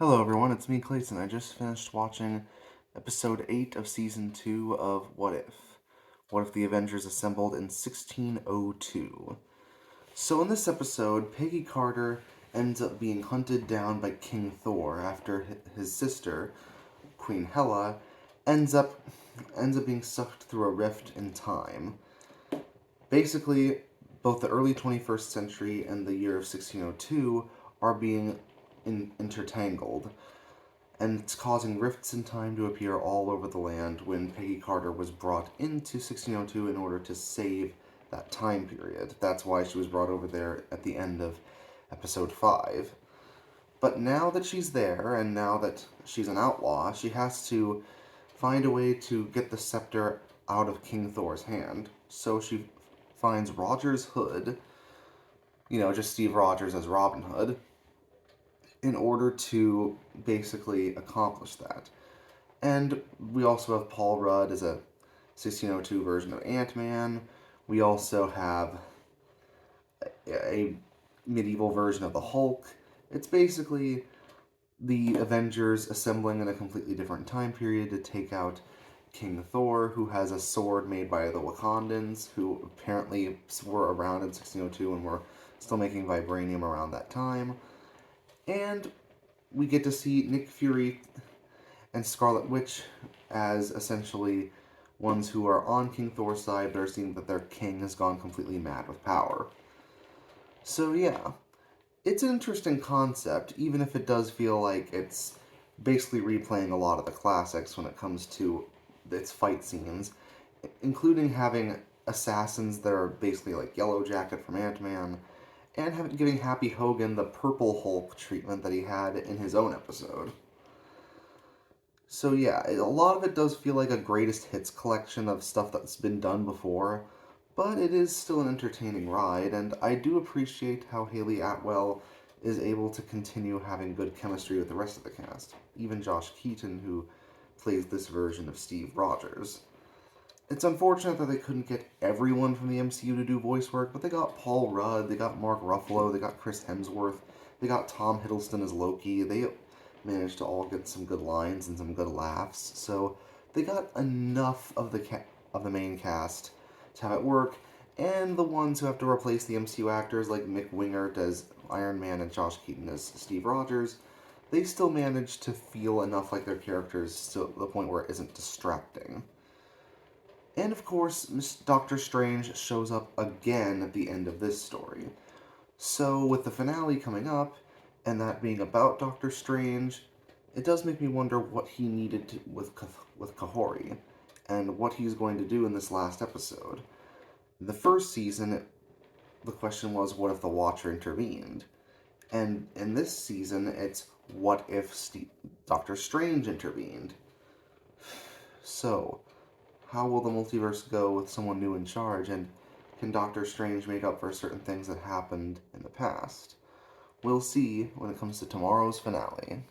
Hello everyone, it's me Clayton. I just finished watching episode 8 of season 2 of What If? What If The Avengers Assembled in 1602? So in this episode, Peggy Carter ends up being hunted down by King Thor after his sister, Queen Hela, ends up being sucked through a rift in time. Basically, both the early 21st century and the year of 1602 are being intertangled, and it's causing rifts in time to appear all over the land when Peggy Carter was brought into 1602 in order to save that time period. That's why she was brought over there at the end of episode 5. But now that she's there, and now that she's an outlaw, she has to find a way to get the scepter out of King Thor's hand. So she finds Roger's hood, just Steve Rogers as Robin Hood, in order to basically accomplish that. And we also have Paul Rudd as a 1602 version of Ant-Man. We also have a medieval version of the Hulk. It's basically the Avengers assembling in a completely different time period to take out King Thor, who has a sword made by the Wakandans, who apparently were around in 1602 and were still making vibranium around that time. And we get to see Nick Fury and Scarlet Witch as essentially ones who are on King Thor's side but are seeing that their king has gone completely mad with power. So yeah, it's an interesting concept, even if it does feel like it's basically replaying a lot of the classics when it comes to its fight scenes, including having assassins that are basically like Yellow Jacket from Ant-Man, and giving Happy Hogan the Purple Hulk treatment that he had in his own episode. So yeah, a lot of it does feel like a greatest hits collection of stuff that's been done before, but it is still an entertaining ride, and I do appreciate how Haley Atwell is able to continue having good chemistry with the rest of the cast, even Josh Keaton, who plays this version of Steve Rogers. It's unfortunate that they couldn't get everyone from the MCU to do voice work, but they got Paul Rudd, they got Mark Ruffalo, they got Chris Hemsworth, they got Tom Hiddleston as Loki. They managed to all get some good lines and some good laughs, so they got enough of the main cast to have it work, and the ones who have to replace the MCU actors like Mick Wingert as Iron Man and Josh Keaton as Steve Rogers, they still manage to feel enough like their characters to the point where it isn't distracting. And of course, Doctor Strange shows up again at the end of this story. So, with the finale coming up, and that being about Doctor Strange, it does make me wonder what he needed to, with Kahori, and what he's going to do in this last episode. In the first season, the question was, what if the Watcher intervened? And in this season, it's, what if Doctor Strange intervened? So, how will the multiverse go with someone new in charge, and can Doctor Strange make up for certain things that happened in the past? We'll see when it comes to tomorrow's finale.